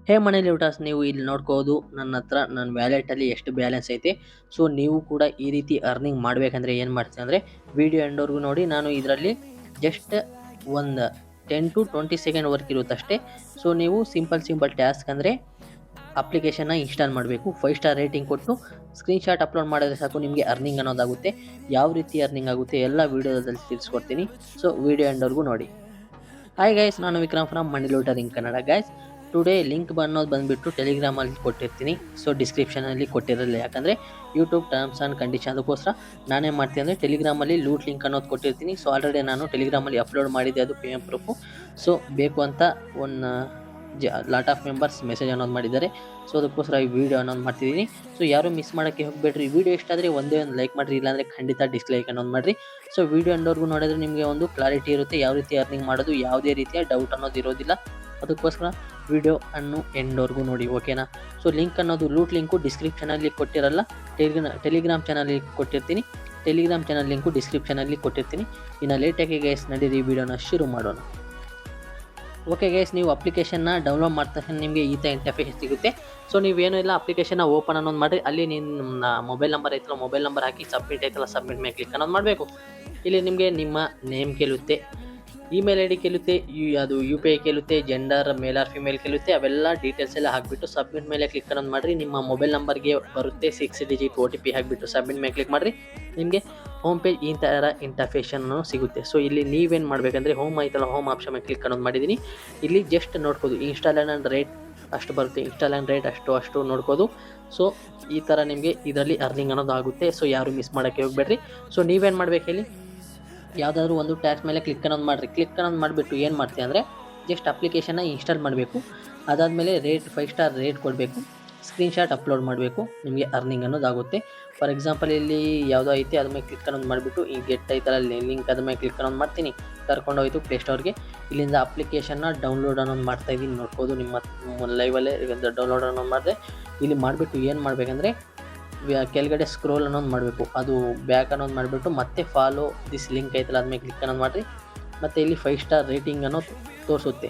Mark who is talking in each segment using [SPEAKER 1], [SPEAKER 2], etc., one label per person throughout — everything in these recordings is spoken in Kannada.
[SPEAKER 1] ಹೇ ಮನಿ ಲಿವ್ಟಾಸ್, ನೀವು ಇಲ್ಲಿ ನೋಡ್ಕೋದು ನನ್ನ ಹತ್ರ ನನ್ನ ವ್ಯಾಲೆಟಲ್ಲಿ ಎಷ್ಟು ಬ್ಯಾಲೆನ್ಸ್ ಐತೆ. ಸೊ ನೀವು ಕೂಡ ಈ ರೀತಿ ಅರ್ನಿಂಗ್ ಮಾಡಬೇಕಂದ್ರೆ ಏನು ಮಾಡ್ತೀನಿ ಅಂದರೆ ವಿಡಿಯೋ ಎಂಡ್ವರೆಗೂ ನೋಡಿ. ನಾನು ಇದರಲ್ಲಿ ಜಸ್ಟ್ ಒಂದು 10 to 20 ಸೆಕೆಂಡ್ ವರ್ಕ್ ಇರುತ್ತಷ್ಟೇ. ಸೊ ನೀವು ಸಿಂಪಲ್ ಟಾಸ್ಕ್ ಅಂದರೆ ಅಪ್ಲಿಕೇಶನ್ನ ಇನ್ಸ್ಟಾಲ್ ಮಾಡಬೇಕು, 5 ಸ್ಟಾರ್ ರೇಟಿಂಗ್ ಕೊಟ್ಟು ಸ್ಕ್ರೀನ್‌ಶಾಟ್ ಅಪ್ಲೋಡ್ ಮಾಡಿದ್ರೆ ಸಾಕು, ನಿಮಗೆ ಅರ್ನಿಂಗ್ ಅನ್ನೋದಾಗುತ್ತೆ. ಯಾವ ರೀತಿ ಅರ್ನಿಂಗ್ ಆಗುತ್ತೆ ಎಲ್ಲ ವಿಡಿಯೋದಲ್ಲಿ ತಿಳಿಸ್ಕೊಡ್ತೀನಿ. ಸೊ ವಿಡಿಯೋ ಎಂಡ್ವರೆಗೂ ನೋಡಿ. ಹಾಯ್ ಗೈಸ್, ನಾನು Vikram from money looter in Kannada. Guys, today link ಅನ್ನೋದು ಬಂದುಬಿಟ್ಟು ಟೆಲಿಗ್ರಾಮಲ್ಲಿ ಕೊಟ್ಟಿರ್ತೀನಿ. ಸೊ ಡಿಸ್ಕ್ರಿಪ್ಷನಲ್ಲಿ ಕೊಟ್ಟಿರಲಿಲ್ಲ, ಯಾಕಂದರೆ ಯೂಟ್ಯೂಬ್ ಟರ್ಮ್ಸ್ ಆ್ಯಂಡ್ ಕಂಡೀಷನ್. ಅದಕ್ಕೋಸ್ಕರ ನಾನೇನು ಮಾಡ್ತೀನಿ ಅಂದರೆ ಟೆಲಿಗ್ರಾಮಲ್ಲಿ ಲೂಟ್ ಲಿಂಕ್ ಅನ್ನೋದು ಕೊಟ್ಟಿರ್ತೀನಿ. ಸೊ ಆಲ್ರೆಡಿ ನಾನು ಟೆಲಿಗ್ರಾಮಲ್ಲಿ ಅಪ್ಲೋಡ್ ಮಾಡಿದ್ದೆ, ಅದು ಪೇಮೆಂಟ್ ಪ್ರೂಫು. ಸೊ ಬೇಕು ಅಂತ ಒಂದು ಲಾಟ್ ಆಫ್ ಮೆಂಬರ್ಸ್ ಮೆಸೇಜ್ ಅನ್ನೋದು ಮಾಡಿದ್ದಾರೆ. ಸೊ ಅದಕ್ಕೋಸ್ಕರ ಈ ವಿಡಿಯೋ ಅನ್ನೋದು ಮಾಡ್ತಿದ್ದೀನಿ. ಸೊ ಯಾರು ಮಿಸ್ ಮಾಡೋಕ್ಕೆ ಹೋಗಬೇಡ್ರಿ. ವಿಡಿಯೋ ಇಷ್ಟ ಆದರೆ ಒಂದೇ ಒಂದು ಲೈಕ್ ಮಾಡಿರಿ, ಇಲ್ಲಾಂದರೆ ಖಂಡಿತ ಡಿಸ್ಲೈಕ್ ಅನ್ನೋದು ಮಾಡಿರಿ. ಸೊ ವಿಡಿಯೋ ಎಂಡ್ವರೆಗೂ ನೋಡಿದ್ರೆ ನಿಮಗೆ ಒಂದು ಕ್ಲಾರಿಟಿ ಇರುತ್ತೆ, ಯಾವ ರೀತಿ ಅರ್ನಿಂಗ್ ಮಾಡೋದು, ಯಾವುದೇ ರೀತಿಯ ಡೌಟ್ ಅನ್ನೋದು ಇರೋದಿಲ್ಲ. ಅದಕ್ಕೋಸ್ಕರ ವಿಡಿಯೋ ಅನ್ನು ಎಂಡ್ವರೆಗೂ ನೋಡಿ, ಓಕೆನಾ. ಸೊ ಲಿಂಕ್ ಅನ್ನೋದು ಲೂಟ್ ಲಿಂಕು ಡಿಸ್ಕ್ರಿಪ್ಷನಲ್ಲಿ ಕೊಟ್ಟಿರಲ್ಲ, ಟೆಲಿಗ್ರಾಮ್ ಚಾನಲ್ ಕೊಟ್ಟಿರ್ತೀನಿ. ಟೆಲಿಗ್ರಾಮ್ ಚಾನಲ್ ಲಿಂಕು ಡಿಸ್ಕ್ರಿಪ್ಷನಲ್ಲಿ ಕೊಟ್ಟಿರ್ತೀನಿ. ಇನ್ನು ಲೇಟಾಗಿ ಗೈಸ್ ನಡೀರಿ ವಿಡಿಯೋನ ಶುರು ಮಾಡೋಣ. ಓಕೆ ಗೈಸ್, ನೀವು ಅಪ್ಲಿಕೇಶನ್ನ ಡೌನ್ಲೋಡ್ ಮಾಡಿದ ತಕ್ಷಣ ನಿಮಗೆ ಈ ಥರ ಇಂಟರ್ಫೇಸ್ ಸಿಗುತ್ತೆ. ಸೊ ನೀವೇನೂ ಇಲ್ಲ, ಅಪ್ಲಿಕೇಶನ್ನ ಓಪನ್ ಅನ್ನೋದು ಮಾಡಿರಿ. ಅಲ್ಲಿ ನಿಮ್ಮ ಮೊಬೈಲ್ ನಂಬರ್ ಐತಲ್ಲ, ಮೊಬೈಲ್ ನಂಬರ್ ಹಾಕಿ ಸಬ್ಮಿಟ್ ಐತಲ್ಲ, ಸಬ್ಮಿಟ್ ಮೇಲೆ ಕ್ಲಿಕ್ ಅನ್ನೋದು ಮಾಡಬೇಕು. ಇಲ್ಲಿ ನಿಮಗೆ ನಿಮ್ಮ ನೇಮ್ ಕೇಳುತ್ತೆ, ಇಮೇಲ್ ಐ ಡಿ ಕೇಳುತ್ತೆ, ಅದು UPI ಕೇಳುತ್ತೆ, ಜೆಂಡರ್ ಮೇಲ್ ಆರ್ ಫಿಮೇಲ್ ಕೇಳುತ್ತೆ. ಅವೆಲ್ಲ ಡೀಟೇಲ್ಸ್ ಎಲ್ಲ ಹಾಕಿಬಿಟ್ಟು ಸಬ್ಮಿಟ್ ಮೇಲೆ ಕ್ಲಿಕ್ ಅನ್ನೋದು ಮಾಡಿರಿ. ನಿಮ್ಮ ಮೊಬೈಲ್ ನಂಬರ್ಗೆ ಬರುತ್ತೆ 6 ಡಿಜಿಟ್ OTP ಹಾಕಿಬಿಟ್ಟು ಸಬ್ಮಿಟ್ ಮೇಲೆ ಕ್ಲಿಕ್ ಮಾಡಿರಿ. ನಿಮಗೆ ಹೋಮ್ ಪೇಜ್ ಈ ಥರ ಇಂಟರ್ಫೇಷನ್ನು ಸಿಗುತ್ತೆ. ಸೊ ಇಲ್ಲಿ ನೀವೇನು ಮಾಡಬೇಕಂದ್ರೆ ಹೋಮ್ ಐತಲ್ಲ, ಹೋಮ್ ಆಪ್ಷನ್ ಮೇಲೆ ಕ್ಲಿಕ್ ಅನ್ನೋದು ಮಾಡಿದ್ದೀನಿ. ಇಲ್ಲಿ ಜಸ್ಟ್ ನೋಡ್ಬೋದು ಇನ್ಸ್ಟಾಲ್ ಆ್ಯಂಡ್ ರೇಟ್ ಅಷ್ಟು ಬರುತ್ತೆ, ಇನ್ಸ್ಟಾಲ್ ಆ್ಯಂಡ್ ರೇಟ್ ಅಷ್ಟು ನೋಡ್ಬೋದು. ಸೊ ಈ ಥರ ನಿಮಗೆ ಇದರಲ್ಲಿ ಅರ್ನಿಂಗ್ ಅನ್ನೋದು ಆಗುತ್ತೆ. ಸೊ ಯಾರು ಮಿಸ್ ಮಾಡೋಕ್ಕೆ ಹೋಗಬೇಡ್ರಿ. ಸೊ ನೀವೇನು ಮಾಡಬೇಕು ಹೇಳಿ, ಯಾವುದಾದ್ರೂ ಒಂದು ಟ್ಯಾಕ್ಸ್ ಮೇಲೆ ಕ್ಲಿಕ್ ಅನ್ನೋದು ಮಾಡಿರಿ. ಕ್ಲಿಕ್ ಅನ್ನೋದು ಮಾಡಿಬಿಟ್ಟು ಏನು ಮಾಡ್ತೀವಿ ಅಂದರೆ ಜಸ್ಟ್ ಅಪ್ಲಿಕೇಶನ್ನ ಇನ್ಸ್ಟಾಲ್ ಮಾಡಬೇಕು. ಅದಾದಮೇಲೆ 5 ಸ್ಟಾರ್ ರೇಟ್ ಕೊಡಬೇಕು, ಸ್ಕ್ರೀನ್ಶಾಟ್ ಅಪ್ಲೋಡ್ ಮಾಡಬೇಕು, ನಿಮಗೆ ಅರ್ನಿಂಗ್ ಅನ್ನೋದಾಗುತ್ತೆ. ಫಾರ್ ಎಕ್ಸಾಂಪಲ್ ಇಲ್ಲಿ ಯಾವುದೋ ಐತೆ ಅದ್ರ ಮೇಲೆ ಕ್ಲಿಕ್ ಅನ್ನೋದು ಮಾಡಿಬಿಟ್ಟು ಈ ಗೆಟ್ ಐತಲ್ಲ ಲಿಂಕ್ ಅದ್ರ ಮೇಲೆ ಕ್ಲಿಕ್ ಅನ್ನೋದು ಮಾಡ್ತೀನಿ. ಕರ್ಕೊಂಡೋಯ್ತು ಪ್ಲೇಸ್ಟೋರ್ಗೆ. ಇಲ್ಲಿಂದ ಅಪ್ಲಿಕೇಶನ್ನ ಡೌನ್ಲೋಡ್ ಅನ್ನೋದು ಮಾಡ್ತಾಯಿದ್ದೀನಿ, ನೋಡ್ಬೋದು. ನಿಮ್ಮ ಲೈವಲ್ಲೇ ಡೌನ್ಲೋಡ್ ಅನ್ನೋದು ಮಾಡಿದೆ. ಇಲ್ಲಿ ಮಾಡಿಬಿಟ್ಟು ಏನು ಮಾಡಬೇಕಂದ್ರೆ ಕೆಳಗಡೆ ಸ್ಕ್ರೋಲ್ ಅನ್ನೋದು ಮಾಡಬೇಕು, ಅದು ಬ್ಯಾಕ್ ಅನ್ನೋದು ಮಾಡಿಬಿಟ್ಟು ಮತ್ತೆ ಫಾಲೋ ದಿಸ್ ಲಿಂಕ್ ಐತಲ್ಲ ಅದ್ಮೇಲೆ ಕ್ಲಿಕ್ ಅನ್ನೋದು ಮಾಡಿರಿ. ಮತ್ತು ಇಲ್ಲಿ 5 ಸ್ಟಾರ್ ರೇಟಿಂಗ್ ಅನ್ನೋದು ತೋರಿಸುತ್ತೆ.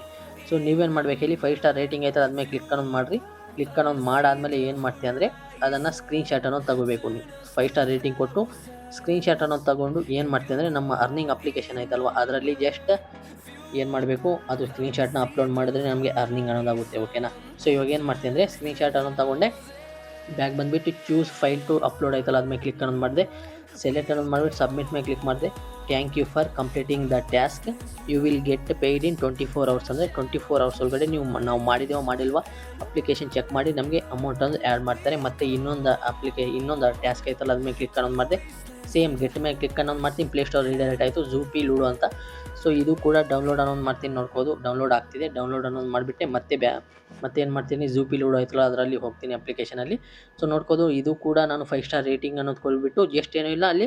[SPEAKER 1] ಸೊ ನೀವೇನು ಮಾಡಬೇಕು ಇಲ್ಲಿ 5 ಸ್ಟಾರ್ ರೇಟಿಂಗ್ ಐತಲ್ಲ ಅದ್ಮೇಲೆ ಕ್ಲಿಕ್ ಅನ್ನೋದು ಮಾಡಿರಿ. ಕ್ಲಿಕ್ ಅನ್ನೋದು ಮಾಡಾದಮೇಲೆ ಏನು ಮಾಡ್ತೀವಿ ಅಂದರೆ ಅದನ್ನು ಸ್ಕ್ರೀನ್ಶಾಟ್ ಅನ್ನೋದು ತಗೋಬೇಕು. ನೀವು 5 ಸ್ಟಾರ್ ರೇಟಿಂಗ್ ಕೊಟ್ಟು ಸ್ಕ್ರೀನ್ಶಾಟ್ ಅನ್ನೋದು ತಗೊಂಡು ಏನು ಮಾಡ್ತೀವಿ ಅಂದರೆ ನಮ್ಮ ಅರ್ನಿಂಗ್ ಅಪ್ಲಿಕೇಶನ್ ಐತಲ್ವ ಅದರಲ್ಲಿ ಜಸ್ಟ್ ಏನು ಮಾಡಬೇಕು, ಅದು ಸ್ಕ್ರೀನ್ಶಾಟ್ನ ಅಪ್ಲೋಡ್ ಮಾಡಿದ್ರೆ ನಮಗೆ ಅರ್ನಿಂಗ್ ಅನ್ನೋದಾಗುತ್ತೆ, ಓಕೆನಾ. ಸೊ ಇವಾಗ ಏನು ಮಾಡ್ತೀವಿ ಅಂದರೆ ಸ್ಕ್ರೀನ್ಶಾಟ್ ಅನ್ನೋದು ತಗೊಂಡೆ ಬ್ಯಾಗ್ ಬಂದುಬಿಟ್ಟು ಚೂಸ್ ಫೈಲ್ ಟು ಅಪ್ಲೋಡ್ ಆಯ್ತಲ್ಲ ಅದ್ಮೇಲೆ ಕ್ಲಿಕ್ ಅನ್ನೋದು ಮಾಡಿದೆ. ಸೆಲೆಕ್ಟ್ ಅನ್ನೋದು ಮಾಡಿಬಿಟ್ಟು ಸಬ್ಮಿಟ್ ಮೇಲೆ ಕ್ಲಿಕ್ ಮಾಡಿದೆ. Thank you for completing the task, you will get paid in 24 hours. ಅಂದರೆ 24 hours ಒಳಗಡೆ ನಾವು ಮಾಡಿದೇವೋ ಮಾಡಿಲ್ವಾ ಅಪ್ಲಿಕೇಶನ್ ಚೆಕ್ ಮಾಡಿ ನಮಗೆ ಅಮೌಂಟನ್ನು ಆ್ಯಡ್ ಮಾಡ್ತಾರೆ. ಮತ್ತು ಇನ್ನೊಂದು ಟಾಸ್ಕ್ ಐತಲ್ಲ ಅದ್ಮೇಲೆ ಕ್ಲಿಕ್ ಅನ್ನೋದು ಮಾಡಿದೆ. ಸೇಮ್ ಗೆಟ್ ಮೇಲೆ ಕ್ಲಿಕ್ ಅನ್ನೋದು ಮಾಡ್ತೀನಿ. ಪ್ಲೇಸ್ಟೋರ್ ರೀಡೈರೆಕ್ಟ್ ಆಯಿತು, ಝೂಪಿ ಲೂಡೋ ಅಂತ. ಸೊ ಇದು ಕೂಡ ಡೌನ್ಲೋಡ್ ಅನ್ನೋದು ಮಾಡ್ತೀನಿ, ನೋಡ್ಬೋದು ಡೌನ್ಲೋಡ್ ಆಗ್ತಿದೆ. ಡೌನ್ಲೋಡ್ ಅನ್ನೋದು ಮಾಡಿಬಿಟ್ಟೆ ಮತ್ತೆ ಏನು ಮಾಡ್ತೀನಿ, ಝೂಪಿ ಲೂಡೋ ಆಯ್ತಲ್ಲ ಅದರಲ್ಲಿ ಹೋಗ್ತೀನಿ ಅಪ್ಲಿಕೇಶನಲ್ಲಿ. ಸೊ ನೋಡ್ಬೋದು ಇದು ಕೂಡ ನಾನು 5 ಸ್ಟಾರ್ ರೇಟಿಂಗ್ ಅನ್ನೋದು ಕೊಟ್ಬಿಟ್ಟು ಜಸ್ಟ್ ಏನೂ ಇಲ್ಲ, ಅಲ್ಲಿ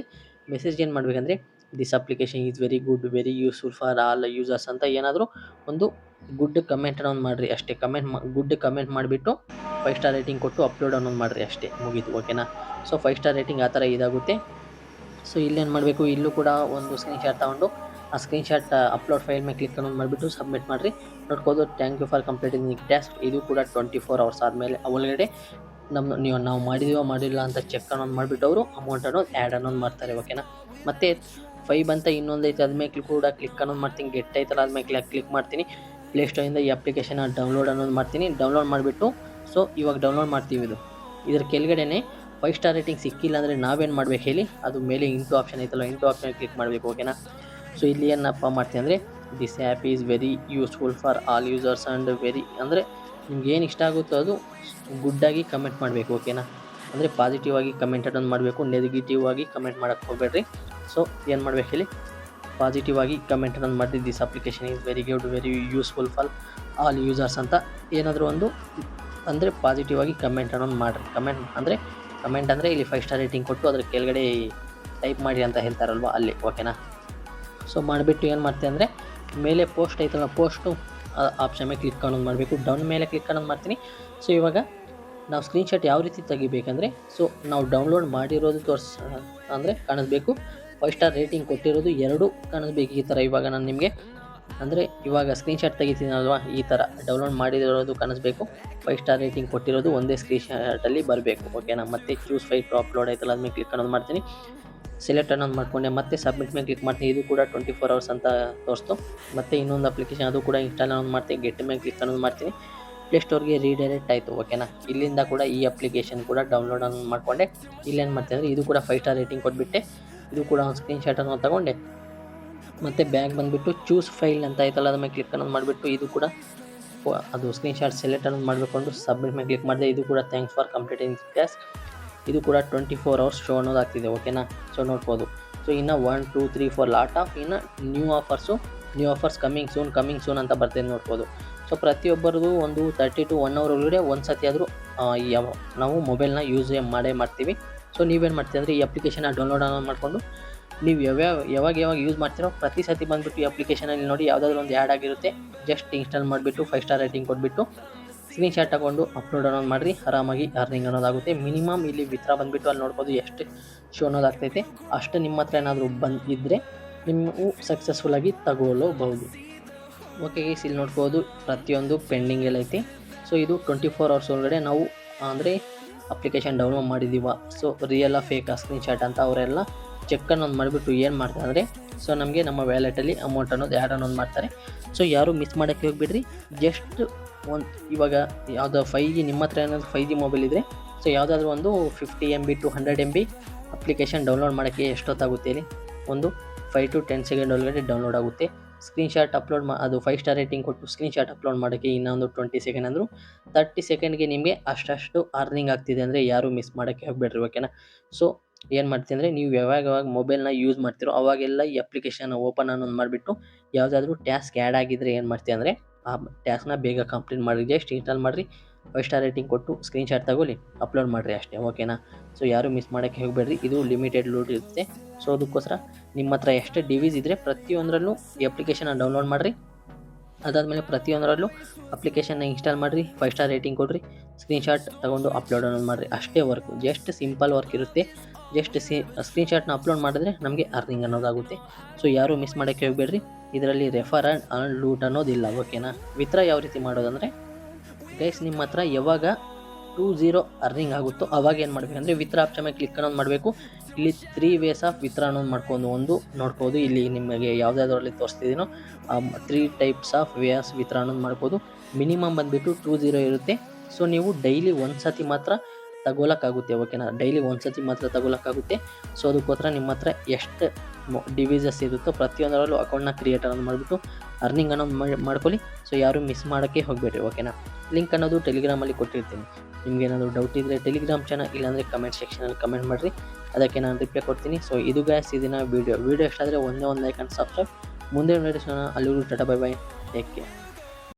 [SPEAKER 1] ಮೆಸೇಜ್ ಏನು ಮಾಡಬೇಕಂದ್ರೆ this application is very good, very useful for all users ಅಂತ ಏನಾದರೂ ಒಂದು ಗುಡ್ ಕಮೆಂಟ್ ಅನ್ನೋದು ಮಾಡಿರಿ ಅಷ್ಟೇ. ಗುಡ್ ಕಮೆಂಟ್ ಮಾಡಿಬಿಟ್ಟು 5 ಸ್ಟಾರ್ ರೇಟಿಂಗ್ ಕೊಟ್ಟು ಅಪ್ಲೋಡ್ ಅನ್ನೋದು ಮಾಡಿರಿ ಅಷ್ಟೇ, ಮುಗೀತು, ಓಕೆನಾ. ಸೊ 5 ಸ್ಟಾರ್ ರೇಟಿಂಗ್ ಆ ಥರ ಇದಾಗುತ್ತೆ. ಸೊ ಇಲ್ಲೇನು ಮಾಡಬೇಕು, ಇಲ್ಲೂ ಕೂಡ ಒಂದು ಸ್ಕ್ರೀನ್ಶಾಟ್ ತೊಗೊಂಡು ಆ ಸ್ಕ್ರೀನ್ಶಾಟ್ ಅಪ್ಲೋಡ್ ಫೈಲ್ ಮೇಲೆ ಕ್ಲಿಕ್ ಅನ್ನೋದು ಮಾಡಿಬಿಟ್ಟು ಸಬ್ಮಿಟ್ ಮಾಡಿರಿ. ನೋಡ್ಬೋದು thank you for completing the task. ಇದು ಕೂಡ 24 hours ಆದಮೇಲೆ ಒಳಗಡೆ ನಾವು ಮಾಡಿದೀವೋ ಮಾಡಿಲ್ಲ ಅಂತ ಚೆಕ್ ಅನ್ನೋದು ಮಾಡಿಬಿಟ್ಟು ಅವರು ಅಮೌಂಟ್ ಅನ್ನೋದು ಆ್ಯಡ್ ಅನ್ನೋದು ಮಾಡ್ತಾರೆ, ಓಕೆನಾ. ಮತ್ತು 5 ಅಂತ ಇನ್ನೊಂದು ಐತೆ ಅದ್ಮೇಲೆ ಕೂಡ ಕ್ಲಿಕ್ ಅನ್ನೋದು ಮಾಡ್ತೀನಿ. ಗೆಟ್ ಐತಲ್ಲ ಅದ್ಮೇಲೆ ಕ್ಲಿಕ್ ಮಾಡ್ತೀನಿ. ಪ್ಲೇಸ್ಟೋರಿಂದ ಈ ಅಪ್ಲಿಕೇಶನ್ ಡೌನ್ಲೋಡ್ ಅನ್ನೋದು ಮಾಡ್ತೀನಿ. ಡೌನ್ಲೋಡ್ ಮಾಡಿಬಿಟ್ಟು ಸೊ ಇವಾಗ ಡೌನ್ಲೋಡ್ ಮಾಡ್ತೀವಿ. ಇದ್ರ ಕೆಳಗಡೆನೆ 5 ಸ್ಟಾರ್ ರೇಟಿಂಗ್ ಸಿಕ್ಕಿಲ್ಲ ಅಂದರೆ ನಾವೇನು ಮಾಡ್ಬೇಕು ಹೇಳಿ, ಅದು ಮೇಲೆ ಇಂಟು ಆಪ್ಷನ್ ಐತಲ್ಲ ಇಂಟು ಆಪ್ಷನ್ ಕ್ಲಿಕ್ ಮಾಡಬೇಕು, ಓಕೆನಾ. ಸೊ ಇಲ್ಲಿ ಏನಪ್ಪ ಮಾಡ್ತೀನಿ ಅಂದರೆ this app is very useful for all users and very ಅಂದರೆ ನಿಮ್ಗೆ ಏನು ಇಷ್ಟ ಆಗುತ್ತೋ ಅದು ಗುಡ್ಡಾಗಿ ಕಮೆಂಟ್ ಮಾಡಬೇಕು, ಓಕೆನಾ. ಅಂದರೆ ಪಾಸಿಟಿವ್ ಆಗಿ ಕಮೆಂಟ್ ಅನ್ನೋದು ಮಾಡಬೇಕು, ನೆಗೆಟಿವ್ ಆಗಿ ಕಮೆಂಟ್ ಮಾಡೋಕ್ಕೆ ಹೋಗಬೇಡ್ರಿ. ಸೊ ಏನು ಮಾಡ್ಬೇಕು ಹೇಳಿ, ಪಾಸಿಟಿವ್ ಆಗಿ ಕಮೆಂಟ್ ಅನ್ನೋದು ಮಾಡಿ this application is very good, very useful for all users ಅಂತ ಏನಾದರೂ ಒಂದು ಅಂದರೆ ಪಾಸಿಟಿವ್ ಆಗಿ ಕಮೆಂಟ್ ಅನ್ನೋದು ಮಾಡಿರಿ. ಕಮೆಂಟ್ ಅಂದರೆ ಇಲ್ಲಿ 5 ಸ್ಟಾರ್ ರೇಟಿಂಗ್ ಕೊಟ್ಟು ಅದ್ರ ಕೆಳಗಡೆ ಟೈಪ್ ಮಾಡಿ ಅಂತ ಹೇಳ್ತಾರಲ್ವ ಅಲ್ಲಿ, ಓಕೆನಾ. ಸೊ ಮಾಡಿಬಿಟ್ಟು ಏನು ಮಾಡ್ತೀನಿ ಅಂದರೆ ಮೇಲೆ ಪೋಸ್ಟ್ ಐತಲ್ಲ ಪೋಸ್ಟು ಆಪ್ಷನ್ ಮೇಲೆ ಕ್ಲಿಕ್ ಅನ್ನೋದು ಮಾಡಬೇಕು. ಡೌನ್ ಮೇಲೆ ಕ್ಲಿಕ್ ಅನ್ನೋದು ಮಾಡ್ತೀನಿ. ಸೊ ಇವಾಗ ನಾವು ಸ್ಕ್ರೀನ್ಶಾಟ್ ಯಾವ ರೀತಿ ತೆಗಿಬೇಕಂದ್ರೆ ಸೊ ನಾವು ಡೌನ್ಲೋಡ್ ಮಾಡಿರೋದು ಅಂದರೆ ಕಾಣಿಸ್ಬೇಕು, 5 ಸ್ಟಾರ್ ರೇಟಿಂಗ್ ಕೊಟ್ಟಿರೋದು 2 ಕಾಣಿಸ್ಬೇಕು ಈ ಥರ. ಇವಾಗ ನಾನು ನಿಮಗೆ ಅಂದರೆ ಇವಾಗ ಸ್ಕ್ರೀನ್‌ಶಾಟ್ ತೆಗಿತೀನಲ್ವಾ, ಈ ಥರ ಡೌನ್ಲೋಡ್ ಮಾಡಿರೋದು ಕಾಣಿಸ್ಬೇಕು. 5 ಸ್ಟಾರ್ ರೇಟಿಂಗ್ ಕೊಟ್ಟಿರೋದು ಒಂದೇ ಸ್ಕ್ರೀನ್‌ಶಾಟಲ್ಲಿ ಬರಬೇಕು. ಓಕೆನಾ. ಮತ್ತೆ ಚೂಸ್ ಫೈಲ್ ಟು ಅಪ್ಲೋಡ್ ಆಯ್ತಲ್ಲ, ಅದ್ಮೇಲೆ ಕ್ಲಿಕ್ ಅನ್ನೋದು ಮಾಡ್ತೀನಿ. ಸೆಲೆಕ್ಟ್ ಅನ್ನೋದು ಮಾಡ್ಕೊಂಡೆ ಮತ್ತೆ ಸಬ್ಮಿಟ್ ಮೇಲೆ ಕ್ಲಿಕ್ ಮಾಡ್ತೀನಿ. ಇದು ಕೂಡ 24 ಅವರ್ಸ್ ಅಂತ ತೋರಿಸ್ತು. ಮತ್ತೆ ಇನ್ನೊಂದು ಅಪ್ಲಿಕೇಶನ್ ಅದು ಕೂಡ ಇನ್ಸ್ಟಾಲ್ ಅನ್ನೋದು ಮಾಡ್ತೀನಿ. ಗೆಟ್ ಮೇಲೆ ಕ್ಲಿಕ್ ಅನ್ನೋದು ಮಾಡ್ತೀನಿ. ಪ್ಲೇಸ್ಟೋರ್ಗೆ ರೀಡೈರೆಕ್ಟ್ ಆಯಿತು. ಓಕೆನಾ. ಇಲ್ಲಿಂದ ಕೂಡ ಈ ಅಪ್ಲಿಕೇಶನ್ ಕೂಡ ಡೌನ್ಲೋಡ್ ಅನ್ನೋದು ಮಾಡಿಕೊಂಡೆ. ಇಲ್ಲೇನು ಮಾಡ್ತೀನಿ ಅಂದರೆ ಇದು ಕೂಡ 5 ಸ್ಟಾರ್ ರೇಟಿಂಗ್ ಕೊಟ್ಬಿಟ್ಟೆ. ಇದು ಕೂಡ ಒಂದು ಸ್ಕ್ರೀನ್‌ಶಾಟ್ ಅನ್ನೋದು ತಗೊಂಡೆ. ಮತ್ತು ಬ್ಯಾಗ್ ಬಂದುಬಿಟ್ಟು ಚೂಸ್ ಫೈಲ್ ಅಂತ ಆಯ್ತಲ್ಲ, ಅದ್ರ ಮೇಲೆ ಕ್ಲಿಕ್ ಅನ್ನೋದು ಮಾಡಿಬಿಟ್ಟು ಇದು ಕೂಡ ಅದು ಸ್ಕ್ರೀನ್‌ಶಾಟ್ ಸೆಲೆಕ್ಟ್ ಅನ್ನೋದು ಮಾಡಿಕೊಂಡು ಸಬ್ಮಿಟ್ ಮೇಲೆ ಕ್ಲಿಕ್ ಮಾಡಿದೆ. ಇದು ಕೂಡ ಥ್ಯಾಂಕ್ಸ್ ಫಾರ್ ಕಂಪ್ಲೀಟಿಂಗ್ ಟಾಸ್ಕ್. ಇದು ಕೂಡ 24 ಅವರ್ಸ್ ಶೋ ಅನ್ನೋದು ಆಗ್ತಿದೆ. ಓಕೆನಾ. ಸೊ ನೋಡ್ಬೋದು. ಸೊ ಇನ್ನು 1 2 3 4 ಲಾಟ್ ಆಫ್ ಇನ್ನು ನ್ಯೂ ಆಫರ್ಸ್ ಕಮಿಂಗ್ ಸೂನ್ ಅಂತ ಬರ್ತಿದೆ ನೋಡ್ಬೋದು. ಸೊ ಪ್ರತಿಯೊಬ್ಬರದು ಒಂದು 30 to 1 ಅವರ್ ಒಳಗಡೆ ಒಂದು ಸತಿ ಆದರೂ ನಾವು ಮೊಬೈಲ್ನ ಯೂಸ್ ಮಾಡ್ತೀವಿ. ಸೊ ನೀವೇನು ಮಾಡ್ತೀವಿ ಅಂದರೆ ಈ ಅಪ್ಲಿಕೇಶನ್ನ ಡೌನ್ಲೋಡ್ ಅನ್ನೋದು ಮಾಡಿಕೊಂಡು ನೀವು ಯಾವಾಗ ಯೂಸ್ ಮಾಡ್ತೀರೋ ಪ್ರತಿ ಸತಿ ಬಂದುಬಿಟ್ಟು ಈ ಅಪ್ಲಿಕೇಶನಲ್ಲಿ ನೋಡಿ ಯಾವುದಾದ್ರೂ ಒಂದು ಆ್ಯಡ್ ಆಗಿರುತ್ತೆ. ಜಸ್ಟ್ ಇನ್ಸ್ಟಾಲ್ ಮಾಡಿಬಿಟ್ಟು 5 ಸ್ಟಾರ್ ರೇಟಿಂಗ್ ಕೊಟ್ಬಿಟ್ಟು ಸ್ಕ್ರೀನ್‌ಶಾಟ್ ತಗೊಂಡು ಅಪ್ಲೋಡ್ ಅನ್ನೋದು ಮಾಡಿರಿ. ಆರಾಮಾಗಿ ಅರ್ನಿಂಗ್ ಅನ್ನೋದಾಗುತ್ತೆ. ಮಿನಿಮಮ್ ಇಲ್ಲಿ ವಿತ್ಡ್ರಾ ಬಂದುಬಿಟ್ಟು ಅಲ್ಲಿ ನೋಡ್ಬೋದು ಎಷ್ಟು ಶೋ ಅನ್ನೋದಾಗ್ತೈತೆ. ಅಷ್ಟು ನಿಮ್ಮ ಹತ್ರ ಏನಾದರೂ ಬಂದಿದ್ದರೆ ನೀವು ಸಕ್ಸಸ್ಫುಲ್ಲಾಗಿ ತಗೊಳ್ಳಬಹುದು. ಓಕೆ ಗೈಸ್, ಇಲ್ಲಿ ನೋಡ್ಬೋದು ಪ್ರತಿಯೊಂದು ಪೆಂಡಿಂಗ್ ಎಲ್ಲ ಐತಿ. ಸೊ ಇದು 24 ಅವರ್ಸ್ ಒಳಗಡೆ ನಾವು ಅಂದರೆ ಅಪ್ಲಿಕೇಶನ್ ಡೌನ್ಲೋಡ್ ಮಾಡಿದ್ದೀವ, ಸೊ ರಿಯಲ್ ಫೇಕಾ ಸ್ಕ್ರೀನ್‌ಶಾಟ್ ಅಂತ ಅವರೆಲ್ಲ ಚೆಕ್ ಅನ್ನೋದು ಮಾಡಿಬಿಟ್ಟು ಏನು ಮಾಡ್ತಾರೆ ಅಂದರೆ ಸೊ ನಮಗೆ ನಮ್ಮ ವ್ಯಾಲೆಟಲ್ಲಿ ಅಮೌಂಟ್ ಅನ್ನೋದು ಆ್ಯಡ್ ಅನ್ನೋದು ಮಾಡ್ತಾರೆ. ಸೊ ಯಾರು ಮಿಸ್ ಮಾಡೋಕ್ಕೆ ಹೋಗ್ಬಿಡ್ರಿ. ಜಸ್ಟ್ ಒಂದು ಇವಾಗ ಯಾವುದೋ 5G ನಿಮ್ಮ ಹತ್ರ ಏನಾದರೂ 5G ಮೊಬೈಲ್ ಇದ್ದರೆ ಸೊ ಯಾವುದಾದ್ರೂ ಒಂದು 50 MB to 100 MB application download ಮಾಡೋಕ್ಕೆ ಎಷ್ಟೊತ್ತಾಗುತ್ತೆ ಹೇಳಿ? ಒಂದು 5 to 10 ಸೆಕೆಂಡ್ ಒಳಗಡೆ ಡೌನ್ಲೋಡ್ ಆಗುತ್ತೆ. ಸ್ಕ್ರೀನ್‌ಶಾಟ್ ಅಪ್ಲೋಡ್ ಅದು 5 ಸ್ಟಾರ್ ರೇಟಿಂಗ್ ಕೊಟ್ಟು ಸ್ಕ್ರೀನ್‌ಶಾಟ್ ಅಪ್ಲೋಡ್ ಮಾಡೋಕ್ಕೆ ಇನ್ನೊಂದು 20 ಸೆಕೆಂಡ್ ಅಂದರು 30 ಸೆಕೆಂಡ್ಗೆ ನಿಮಗೆ ಅಷ್ಟು ಅರ್ನಿಂಗ್ ಆಗ್ತಿದೆ ಅಂದರೆ ಯಾರು ಮಿಸ್ ಮಾಡೋಕ್ಕೆ ಹೋಗ್ಬೇಡ್ರಿ. ಓಕೆನಾ. ಸೊ ಏನು ಮಾಡ್ತೀನಿ ಅಂದರೆ ನೀವು ಯಾವಾಗ ಮೊಬೈಲ್ನ ಯೂಸ್ ಮಾಡ್ತೀರೋ ಅವಾಗೆಲ್ಲ ಈ ಅಪ್ಲಿಕೇಶನ್ ಓಪನ್ ಅನ್ನೋದು ಮಾಡಿಬಿಟ್ಟು ಯಾವುದಾದ್ರೂ ಟಾಸ್ಕ್ ಆ್ಯಡ್ ಆಗಿದ್ದರೆ ಏನು ಮಾಡ್ತೀವಿ ಅಂದರೆ ಆ ಟಾಸ್ಕ್ನ ಬೇಗ ಕಂಪ್ಲೀಟ್ ಮಾಡಿರಿ. ಜಸ್ಟ್ ಇನ್ಸ್ಟಾಲ್ ಮಾಡಿರಿ, 5 ಸ್ಟಾರ್ ರೇಟಿಂಗ್ ಕೊಟ್ಟು ಸ್ಕ್ರೀನ್‌ಶಾಟ್ ತಗೊಳ್ಳಿ, ಅಪ್ಲೋಡ್ ಮಾಡಿರಿ ಅಷ್ಟೇ. ಓಕೆನಾ. ಸೊ ಯಾರು ಮಿಸ್ ಮಾಡೋಕ್ಕೆ ಹೋಗಬೇಡ್ರಿ. ಇದು ಲಿಮಿಟೆಡ್ ಲೂಟ್ ಇರುತ್ತೆ. ಸೊ ಅದಕ್ಕೋಸ್ಕರ ನಿಮ್ಮ ಹತ್ರ ಎಷ್ಟು ಡಿವೈಸ್ ಇದ್ದರೆ ಪ್ರತಿಯೊಂದರಲ್ಲೂ ಈ ಅಪ್ಲಿಕೇಶನ್ನ ಡೌನ್ಲೋಡ್ ಮಾಡಿರಿ. ಅದಾದಮೇಲೆ ಪ್ರತಿಯೊಂದರಲ್ಲೂ ಅಪ್ಲಿಕೇಶನ್ನ ಇನ್ಸ್ಟಾಲ್ ಮಾಡಿರಿ, 5 ಸ್ಟಾರ್ ರೇಟಿಂಗ್ ಕೊಡಿರಿ, ಸ್ಕ್ರೀನ್‌ಶಾಟ್ ತಗೊಂಡು ಅಪ್ಲೋಡ್ ಅನ್ನೋದು ಮಾಡಿರಿ. ಅಷ್ಟೇ ವರ್ಕು. ಜಸ್ಟ್ ಸಿಂಪಲ್ ವರ್ಕ್ ಇರುತ್ತೆ. ಜಸ್ಟ್ ಸ್ಕ್ರೀನ್‌ಶಾಟ್ನ ಅಪ್ಲೋಡ್ ಮಾಡಿದ್ರೆ ನಮಗೆ ಅರ್ನಿಂಗ್ ಅನ್ನೋದಾಗುತ್ತೆ. ಸೊ ಯಾರು ಮಿಸ್ ಮಾಡೋಕ್ಕೆ ಹೋಗಬೇಡ್ರಿ. ಇದರಲ್ಲಿ ರೆಫರ್ ಆ್ಯಂಡ್ ಲೂಟ್ ಅನ್ನೋದಿಲ್ಲ. ಓಕೆನಾ. ವಿತ್ಡ್ರಾ ಯಾವ ರೀತಿ ಮಾಡೋದಂದರೆ ಗೈಸ್ ನಿಮ್ಮ ಹತ್ರ ಯಾವಾಗ 20 ಅರ್ನಿಂಗ್ ಆಗುತ್ತೋ ಅವಾಗ ಏನು ಮಾಡಬೇಕಂದ್ರೆ ವಿತ್ಡ್ರಾ ಆಪ್ಷನ್ ಮೇಲೆ ಕ್ಲಿಕ್ ಅನ್ನೋದು ಮಾಡಬೇಕು. ಇಲ್ಲಿ 3 ವೇಸ್ ಆಫ್ ವಿತ್ಡ್ರಾ ಅನ್ನೋದು ಮಾಡ್ಕೊಂಡು ಒಂದು ನೋಡ್ಬೋದು. ಇಲ್ಲಿ ನಿಮಗೆ ಯಾವುದಾದ್ರಲ್ಲಿ ತೋರಿಸ್ತಿದ್ದೀನೋ 3 ಟೈಪ್ಸ್ ಆಫ್ ವೇಸ್ ವಿತ್ಡ್ರಾ ಅನ್ನೋದು ಮಾಡ್ಬೋದು. ಮಿನಿಮಮ್ ಬಂದುಬಿಟ್ಟು 20 ಇರುತ್ತೆ. ಸೊ ನೀವು ಡೈಲಿ ಒಂದು ಸತಿ ಮಾತ್ರ ತಗೊಳಕ್ಕಾಗುತ್ತೆ. ಓಕೆನಾ. ಡೈಲಿ ಒಂದು ಸತಿ ಮಾತ್ರ ತಗೊಳಕ್ಕಾಗುತ್ತೆ. ಸೊ ಅದಕ್ಕೋಸ್ಕರ ನಿಮ್ಮ ಹತ್ರ ಎಷ್ಟು ಡಿವೈಸಸ್ ಇರುತ್ತೋ ಪ್ರತಿಯೊಂದರಲ್ಲೂ ಅಕೌಂಟ್ನ ಕ್ರಿಯೇಟ್ ಅನ್ನೋದು ಮಾಡಿಬಿಟ್ಟು ಅರ್ನಿಂಗ್ ಅನ್ನೋದು ಮಾಡ್ಕೊಳ್ಳಿ. ಸೊ ಯಾರು ಮಿಸ್ ಮಾಡೋಕ್ಕೆ ಹೋಗಬೇಡ್ರಿ. ಓಕೆನಾ. ಲಿಂಕ್ ಅನ್ನೋದು ಟೆಲಿಗ್ರಾಮಲ್ಲಿ ಕೊಟ್ಟಿರ್ತೀನಿ. ನಿಮ್ಗೇನಾದರೂ ಡೌಟ್ ಇದ್ದರೆ ಟೆಲಿಗ್ರಾಮ್ ಚಾನಲ್ ಇಲ್ಲಾಂದರೆ ಕಮೆಂಟ್ ಸೆಕ್ಷನಲ್ಲಿ ಕಮೆಂಟ್ ಮಾಡಿರಿ, ಅದಕ್ಕೆ ನಾನು ರಿಪ್ಲೈ ಕೊಡ್ತೀನಿ. ಸೊ ಇದು ಗೈಸ್ ಇದನ್ನ ವಿಡಿಯೋ ಇಷ್ಟ ಆದರೆ ಒಂದೇ ಒಂದು ಲೈಕ್ ಆ್ಯಂಡ್ ಸಬ್ಸ್ಕ್ರೈಬ್. ಮುಂದೆ ನೋಡಿಸೋಣ. ಅಲ್ಲಿಗೂ tata bye bye, take care.